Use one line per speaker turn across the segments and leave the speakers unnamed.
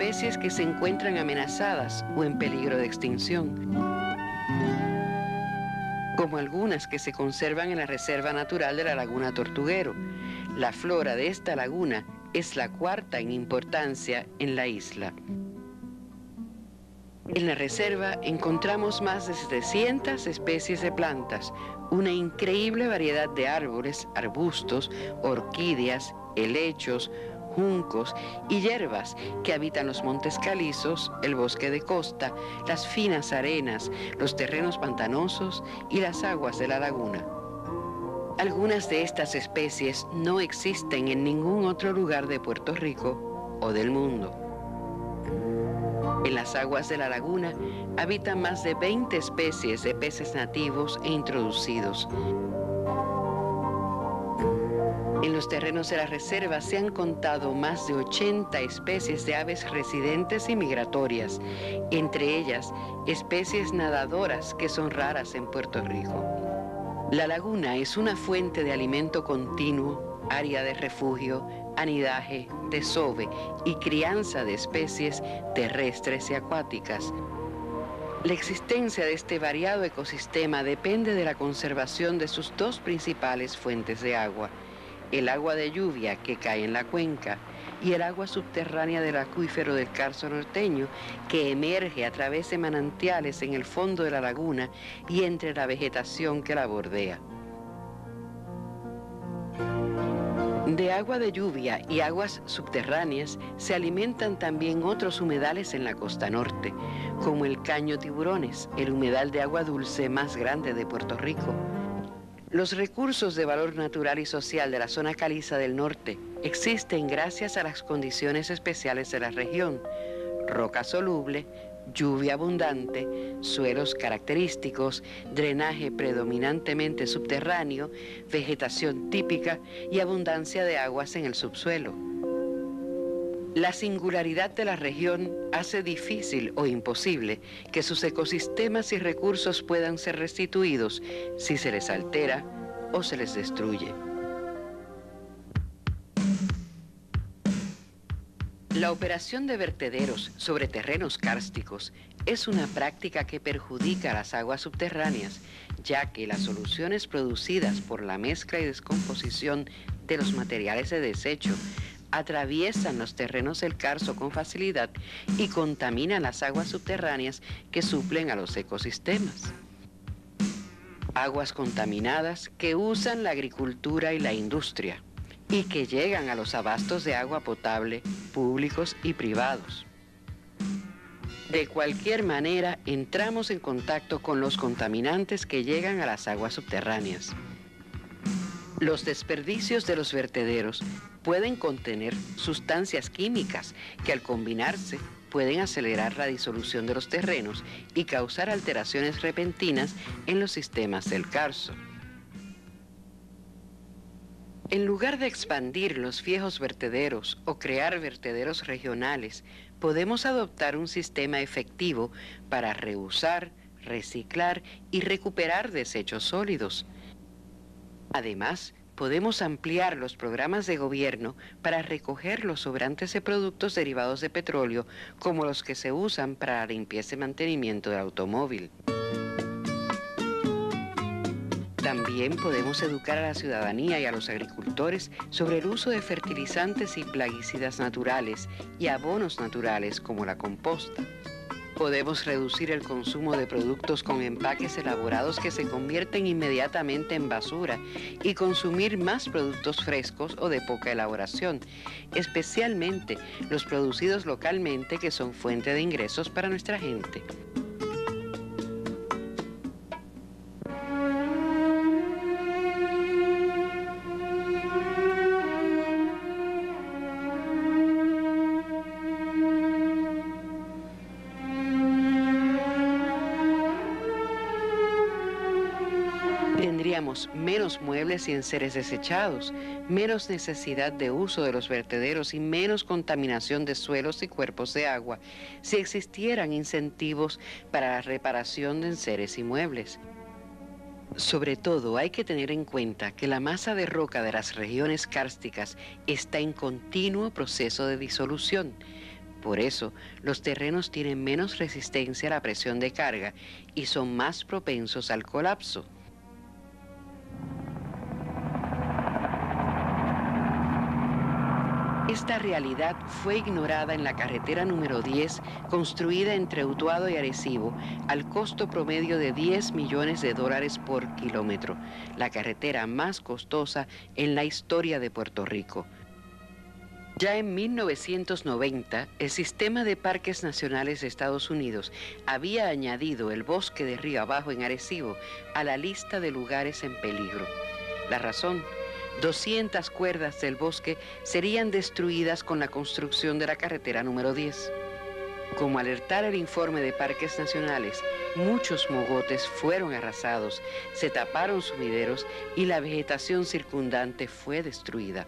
especies que se encuentran amenazadas o en peligro de extinción, como algunas que se conservan en la Reserva Natural de la Laguna Tortuguero. La flora de esta laguna es la cuarta en importancia en la isla. En la reserva encontramos más de 700 especies de plantas, una increíble variedad de árboles, arbustos, orquídeas, helechos, juncos y hierbas que habitan los montes calizos, el bosque de costa, las finas arenas, los terrenos pantanosos y las aguas de la laguna. Algunas de estas especies no existen en ningún otro lugar de Puerto Rico o del mundo. En las aguas de la laguna habitan más de 20 especies de peces nativos e introducidos. En los terrenos de la reserva se han contado más de 80 especies de aves residentes y migratorias, entre ellas especies nadadoras que son raras en Puerto Rico. La laguna es una fuente de alimento continuo, área de refugio, anidaje, desove y crianza de especies terrestres y acuáticas. La existencia de este variado ecosistema depende de la conservación de sus dos principales fuentes de agua: el agua de lluvia que cae en la cuenca y el agua subterránea del acuífero del Carso Norteño, que emerge a través de manantiales en el fondo de la laguna y entre la vegetación que la bordea. De agua de lluvia y aguas subterráneas se alimentan también otros humedales en la costa norte, como el Caño Tiburones, el humedal de agua dulce más grande de Puerto Rico. Los recursos de valor natural y social de la zona caliza del norte existen gracias a las condiciones especiales de la región: roca soluble, lluvia abundante, suelos característicos, drenaje predominantemente subterráneo, vegetación típica y abundancia de aguas en el subsuelo. La singularidad de la región hace difícil o imposible que sus ecosistemas y recursos puedan ser restituidos si se les altera o se les destruye. La operación de vertederos sobre terrenos kársticos es una práctica que perjudica a las aguas subterráneas, ya que las soluciones producidas por la mezcla y descomposición de los materiales de desecho atraviesan los terrenos del Carso con facilidad y contaminan las aguas subterráneas que suplen a los ecosistemas. Aguas contaminadas que usan la agricultura y la industria y que llegan a los abastos de agua potable públicos y privados. De cualquier manera, entramos en contacto con los contaminantes que llegan a las aguas subterráneas. Los desperdicios de los vertederos pueden contener sustancias químicas que, al combinarse, pueden acelerar la disolución de los terrenos y causar alteraciones repentinas en los sistemas del Carso. En lugar de expandir los viejos vertederos o crear vertederos regionales, podemos adoptar un sistema efectivo para reusar, reciclar y recuperar desechos sólidos. Además, podemos ampliar los programas de gobierno para recoger los sobrantes de productos derivados de petróleo, como los que se usan para la limpieza y mantenimiento del automóvil. También podemos educar a la ciudadanía y a los agricultores sobre el uso de fertilizantes y plaguicidas naturales y abonos naturales como la composta. Podemos reducir el consumo de productos con empaques elaborados que se convierten inmediatamente en basura y consumir más productos frescos o de poca elaboración, especialmente los producidos localmente, que son fuente de ingresos para nuestra gente. Tendríamos menos muebles y enseres desechados, menos necesidad de uso de los vertederos y menos contaminación de suelos y cuerpos de agua si existieran incentivos para la reparación de enseres y muebles. Sobre todo, hay que tener en cuenta que la masa de roca de las regiones kársticas está en continuo proceso de disolución. Por eso, los terrenos tienen menos resistencia a la presión de carga y son más propensos al colapso. Esta realidad fue ignorada en la carretera número 10, construida entre Utuado y Arecibo, al costo promedio de $10 millones por kilómetro, la carretera más costosa en la historia de Puerto Rico. Ya en 1990, el Sistema de Parques Nacionales de Estados Unidos había añadido el bosque de Río Abajo en Arecibo a la lista de lugares en peligro. La razón: 200 cuerdas del bosque serían destruidas con la construcción de la carretera número 10. Como alertara el informe de Parques Nacionales, muchos mogotes fueron arrasados, se taparon sumideros y la vegetación circundante fue destruida.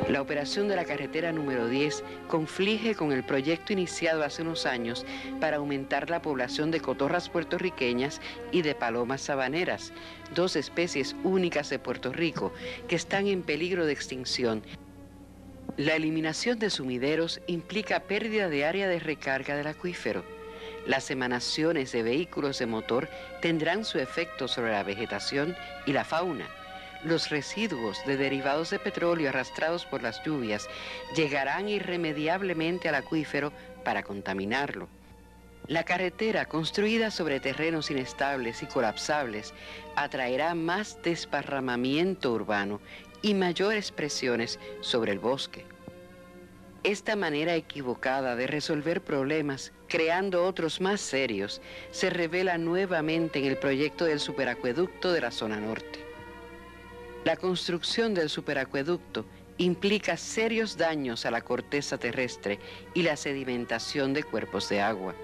La operación de la carretera número 10 conflige con el proyecto iniciado hace unos años para aumentar la población de cotorras puertorriqueñas y de palomas sabaneras, dos especies únicas de Puerto Rico que están en peligro de extinción. La eliminación de sumideros implica pérdida de área de recarga del acuífero. Las emanaciones de vehículos de motor tendrán su efecto sobre la vegetación y la fauna. Los residuos de derivados de petróleo arrastrados por las lluvias llegarán irremediablemente al acuífero para contaminarlo. La carretera, construida sobre terrenos inestables y colapsables, atraerá más desparramamiento urbano y mayores presiones sobre el bosque. Esta manera equivocada de resolver problemas, creando otros más serios, se revela nuevamente en el proyecto del superacueducto de la zona norte. La construcción del superacueducto implica serios daños a la corteza terrestre y la sedimentación de cuerpos de agua.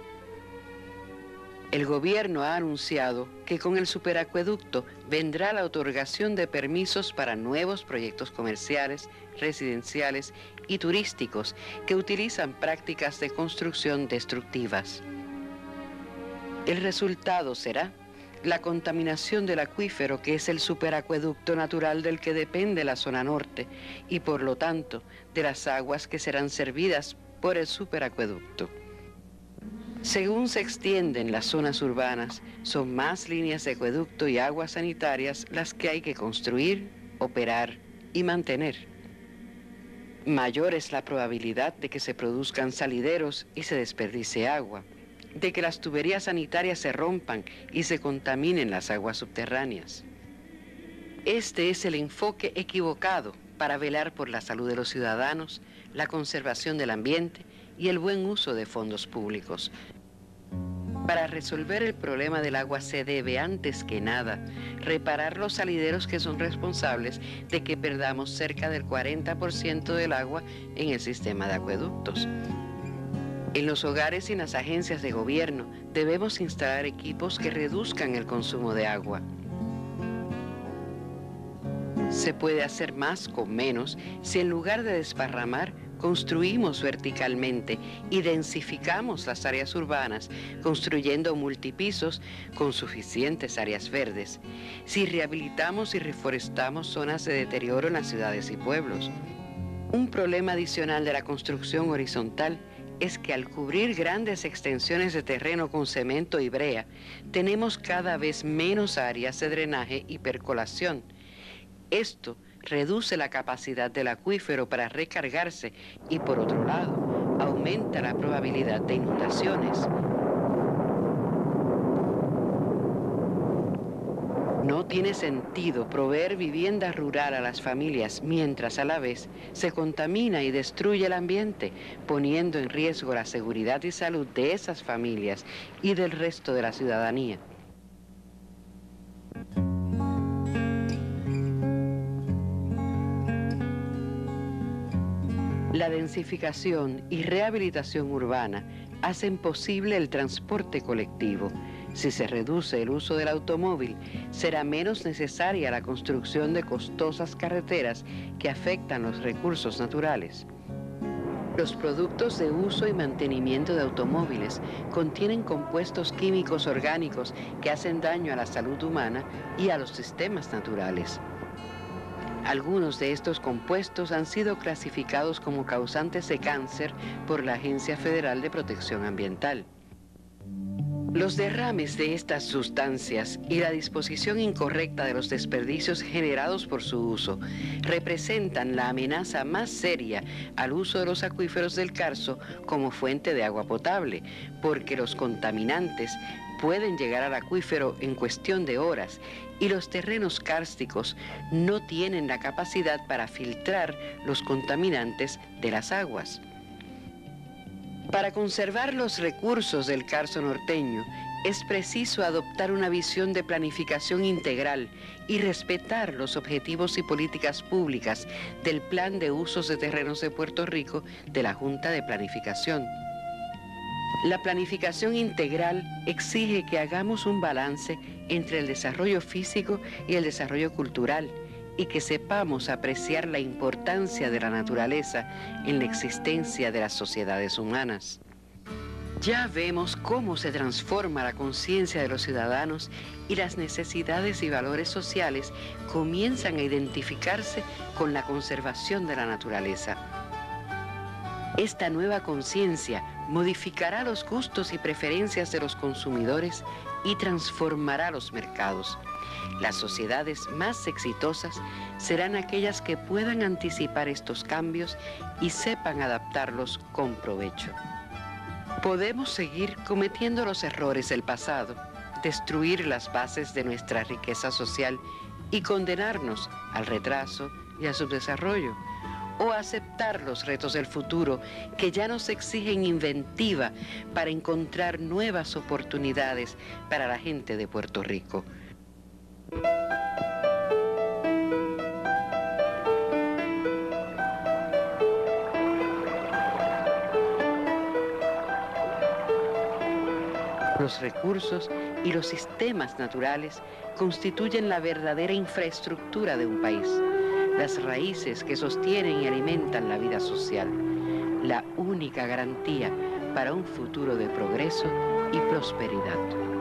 El gobierno ha anunciado que con el superacueducto vendrá la otorgación de permisos para nuevos proyectos comerciales, residenciales y turísticos que utilizan prácticas de construcción destructivas. El resultado será la contaminación del acuífero, que es el superacueducto natural del que depende la zona norte, y por lo tanto de las aguas que serán servidas por el superacueducto. Según se extienden las zonas urbanas, son más líneas de acueducto y aguas sanitarias las que hay que construir, operar y mantener. Mayor es la probabilidad de que se produzcan salideros y se desperdicie agua, de que las tuberías sanitarias se rompan y se contaminen las aguas subterráneas. Este es el enfoque equivocado para velar por la salud de los ciudadanos, la conservación del ambiente y el buen uso de fondos públicos. Para resolver el problema del agua se debe, antes que nada, reparar los salideros que son responsables de que perdamos cerca del 40% del agua en el sistema de acueductos. En los hogares y en las agencias de gobierno debemos instalar equipos que reduzcan el consumo de agua. Se puede hacer más con menos si en lugar de desparramar, construimos verticalmente y densificamos las áreas urbanas, construyendo multipisos con suficientes áreas verdes, si rehabilitamos y reforestamos zonas de deterioro en las ciudades y pueblos. Un problema adicional de la construcción horizontal es que al cubrir grandes extensiones de terreno con cemento y brea, tenemos cada vez menos áreas de drenaje y percolación. Esto reduce la capacidad del acuífero para recargarse y, por otro lado, aumenta la probabilidad de inundaciones. No tiene sentido proveer vivienda rural a las familias mientras a la vez se contamina y destruye el ambiente, poniendo en riesgo la seguridad y salud de esas familias y del resto de la ciudadanía. La densificación y rehabilitación urbana hacen posible el transporte colectivo. Si se reduce el uso del automóvil, será menos necesaria la construcción de costosas carreteras que afectan los recursos naturales. Los productos de uso y mantenimiento de automóviles contienen compuestos químicos orgánicos que hacen daño a la salud humana y a los sistemas naturales. Algunos de estos compuestos han sido clasificados como causantes de cáncer por la Agencia Federal de Protección Ambiental. Los derrames de estas sustancias y la disposición incorrecta de los desperdicios generados por su uso representan la amenaza más seria al uso de los acuíferos del Carso como fuente de agua potable, porque los contaminantes pueden llegar al acuífero en cuestión de horas y los terrenos kársticos no tienen la capacidad para filtrar los contaminantes de las aguas. Para conservar los recursos del Carso norteño, es preciso adoptar una visión de planificación integral y respetar los objetivos y políticas públicas del Plan de Usos de Terrenos de Puerto Rico de la Junta de Planificación. La planificación integral exige que hagamos un balance entre el desarrollo físico y el desarrollo cultural, y que sepamos apreciar la importancia de la naturaleza en la existencia de las sociedades humanas. Ya vemos cómo se transforma la conciencia de los ciudadanos y las necesidades y valores sociales comienzan a identificarse con la conservación de la naturaleza. Esta nueva conciencia modificará los gustos y preferencias de los consumidores y transformará los mercados. Las sociedades más exitosas serán aquellas que puedan anticipar estos cambios y sepan adaptarlos con provecho. Podemos seguir cometiendo los errores del pasado, destruir las bases de nuestra riqueza social y condenarnos al retraso y al subdesarrollo, o aceptar los retos del futuro que ya nos exigen inventiva para encontrar nuevas oportunidades para la gente de Puerto Rico. Los recursos y los sistemas naturales constituyen la verdadera infraestructura de un país, las raíces que sostienen y alimentan la vida social, la única garantía para un futuro de progreso y prosperidad.